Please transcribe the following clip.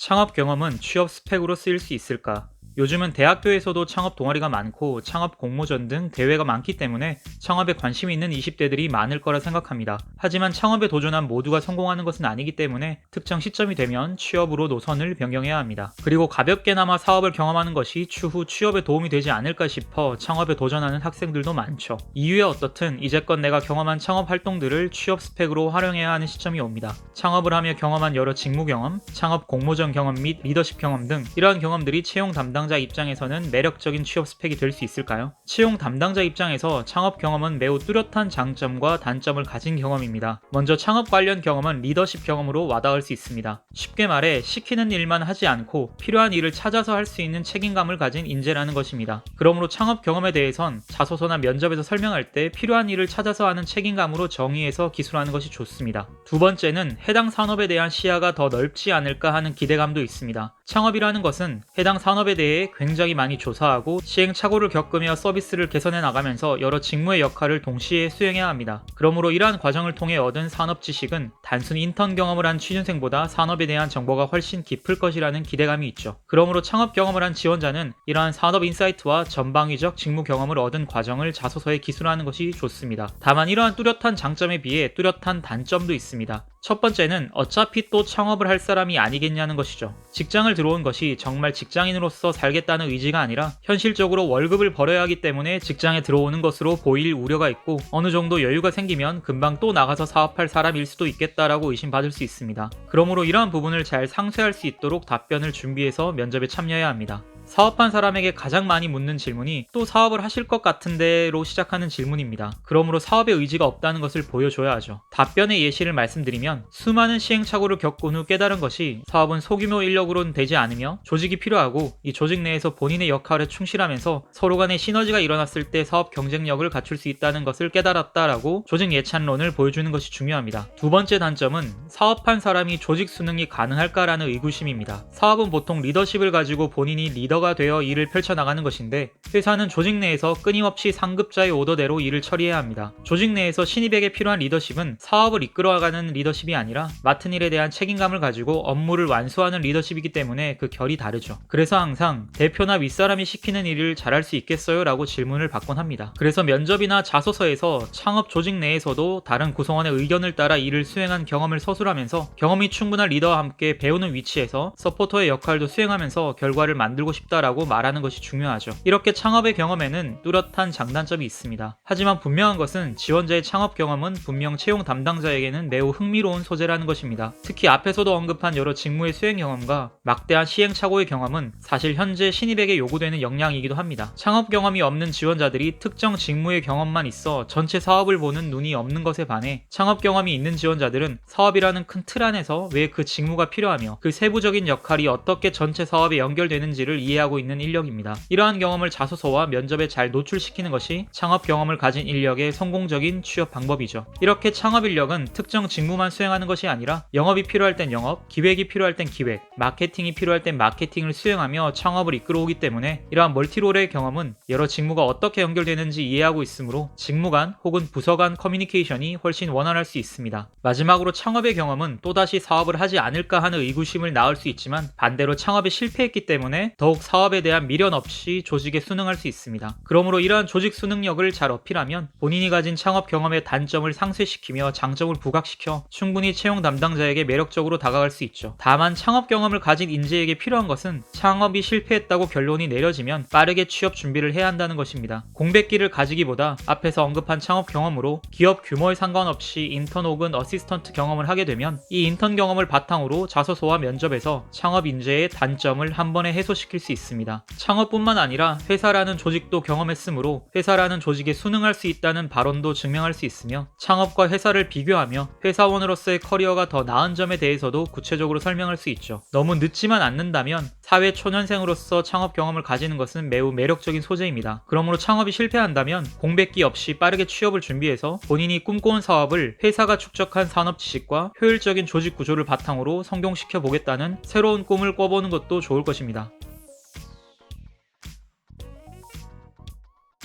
창업 경험은 취업 스펙으로 쓰일 수 있을까? 요즘은 대학교에서도 창업 동아리가 많고 창업 공모전 등 대회가 많기 때문에 창업에 관심이 있는 20대들이 많을 거라 생각합니다. 하지만 창업에 도전한 모두가 성공하는 것은 아니기 때문에 특정 시점이 되면 취업으로 노선을 변경해야 합니다. 그리고 가볍게나마 사업을 경험하는 것이 추후 취업에 도움이 되지 않을까 싶어 창업에 도전하는 학생들도 많죠. 이유에 어떻든 이제껏 내가 경험한 창업 활동들을 취업 스펙으로 활용해야 하는 시점이 옵니다. 창업을 하며 경험한 여러 직무 경험, 창업 공모전 경험 및 리더십 경험 등 이러한 경험들이 채용 담당자 입장에서는 매력적인 취업 스펙이 될 수 있을까요? 채용 담당자 입장에서 창업 경험은 매우 뚜렷한 장점과 단점을 가진 경험입니다. 먼저 창업 관련 경험은 리더십 경험으로 와닿을 수 있습니다. 쉽게 말해 시키는 일만 하지 않고 필요한 일을 찾아서 할 수 있는 책임감을 가진 인재라는 것입니다. 그러므로 창업 경험에 대해선 자소서나 면접에서 설명할 때 필요한 일을 찾아서 하는 책임감으로 정의해서 기술하는 것이 좋습니다. 두 번째는 해당 산업에 대한 시야가 더 넓지 않을까 하는 기대감도 있습니다. 창업이라는 것은 해당 산업에 대해 굉장히 많이 조사하고 시행착오를 겪으며 서비스를 개선해 나가면서 여러 직무의 역할을 동시에 수행해야 합니다. 그러므로 이러한 과정을 통해 얻은 산업 지식은 단순히 인턴 경험을 한 취준생보다 산업에 대한 정보가 훨씬 깊을 것이라는 기대감이 있죠. 그러므로 창업 경험을 한 지원자는 이러한 산업 인사이트와 전방위적 직무 경험을 얻은 과정을 자소서에 기술하는 것이 좋습니다. 다만 이러한 뚜렷한 장점에 비해 뚜렷한 단점도 있습니다. 첫 번째는 어차피 또 창업을 할 사람이 아니겠냐는 것이죠. 직장을 들어온 것이 정말 직장인으로서 살겠다는 의지가 아니라 현실적으로 월급을 벌어야 하기 때문에 직장에 들어오는 것으로 보일 우려가 있고 어느 정도 여유가 생기면 금방 또 나가서 사업할 사람일 수도 있겠다라고 의심받을 수 있습니다. 그러므로 이러한 부분을 잘 상쇄할 수 있도록 답변을 준비해서 면접에 참여해야 합니다. 사업한 사람에게 가장 많이 묻는 질문이 또 사업을 하실 것 같은데로 시작하는 질문입니다. 그러므로 사업의 의지가 없다는 것을 보여줘야 하죠. 답변의 예시를 말씀드리면 수많은 시행착오를 겪은 후 깨달은 것이 사업은 소규모 인력으로는 되지 않으며 조직이 필요하고 이 조직 내에서 본인의 역할에 충실하면서 서로 간의 시너지가 일어났을 때 사업 경쟁력을 갖출 수 있다는 것을 깨달았다라고 조직 예찬론을 보여주는 것이 중요합니다. 두 번째 단점은 사업한 사람이 조직 수능이 가능할까라는 의구심입니다. 사업은 보통 리더십을 가지고 본인이 리더가 되어 일을 펼쳐나가는 것인데 회사는 조직 내에서 끊임없이 상급자의 오더대로 일을 처리해야 합니다. 조직 내에서 신입에게 필요한 리더십은 사업을 이끌어가는 리더십이 아니라 맡은 일에 대한 책임감을 가지고 업무를 완수하는 리더십이기 때문에 그 결이 다르죠. 그래서 항상 대표나 윗사람이 시키는 일을 잘할 수 있겠어요? 라고 질문을 받곤 합니다. 그래서 면접이나 자소서에서 창업 조직 내에서도 다른 구성원의 의견을 따라 일을 수행한 경험을 서술하면서 경험이 충분한 리더와 함께 배우는 위치에서 서포터의 역할도 수행하면서 결과를 만들고 싶다라고 말하는 것이 중요하죠. 이렇게 창업의 경험에는 뚜렷한 장단점이 있습니다. 하지만 분명한 것은 지원자의 창업 경험은 분명 채용 담당자에게는 매우 흥미로운 소재라는 것입니다. 특히 앞에서도 언급한 여러 직무의 수행 경험과 막대한 시행착오의 경험은 사실 현재 신입에게 요구되는 역량이기도 합니다. 창업 경험이 없는 지원자들이 특정 직무의 경험만 있어 전체 사업을 보는 눈이 없는 것에 반해 창업 경험이 있는 지원자들은 사업이라는 큰 틀 안에서 왜 그 직무가 필요하며 그 세부적인 역할이 어떻게 전체 사업에 연결되는지를 이해하고 있는 인력입니다. 이러한 경험을 자소서와 면접에 잘 노출시키는 것이 창업 경험을 가진 인력의 성공적인 취업 방법이죠. 이렇게 창업 인력은 특정 직무만 수행하는 것이 아니라 영업이 필요할 땐 영업, 기획이 필요할 땐 기획, 마케팅이 필요할 땐 마케팅을 수행하며 창업을 이끌어오기 때문에 이러한 멀티롤의 경험은 여러 직무가 어떻게 연결되는지 이해하고 있으므로 직무 간 혹은 부서 간 커뮤니케이션이 훨씬 원활할 수 있습니다. 마지막으로 창업의 경험은 또다시 사업을 하지 않을까 하는 의구심을 낳을 수 있지만 반대로 창업에 실패했기 때문에 더욱 사업에 대한 미련 없이 조직에 순응할 수 있습니다. 그러므로 이러한 조직 순응력을 잘 어필하면 본인이 가진 창업 경험의 단점을 상쇄시키며 장점을 부각시켜 충분히 채용 담당자에게 매력적으로 다가갈 수 있죠. 다만 창업 경험을 가진 인재에게 필요한 것은 창업이 실패했다고 결론이 내려지면 빠르게 취업 준비를 해야 한다는 것입니다. 공백기를 가지기보다 앞에서 언급한 창업 경험으로 기업 규모에 상관없이 인턴 혹은 어시스턴트 경험을 하게 되면 이 인턴 경험을 바탕으로 자소서와 면접에서 창업 인재의 단점을 한 번에 해소시킬 수 있습니다. 창업뿐만 아니라 회사라는 조직도 경험했으므로 회사라는 조직에 순응할 수 있다는 발언도 증명할 수 있으며 창업과 회사를 비교하며 회사원으로서의 커리어가 더 나은 점에 대해서도 구체적으로 설명할 수 있죠. 너무 늦지만 않는다면 사회 초년생으로서 창업 경험을 가지는 것은 매우 매력적인 소재입니다. 그러므로 창업이 실패한다면 공백기 없이 빠르게 취업을 준비해서 본인이 꿈꿔온 사업을 회사가 축적한 산업 지식과 효율적인 조직 구조를 바탕으로 성공시켜 보겠다는 새로운 꿈을 꿔보는 것도 좋을 것입니다.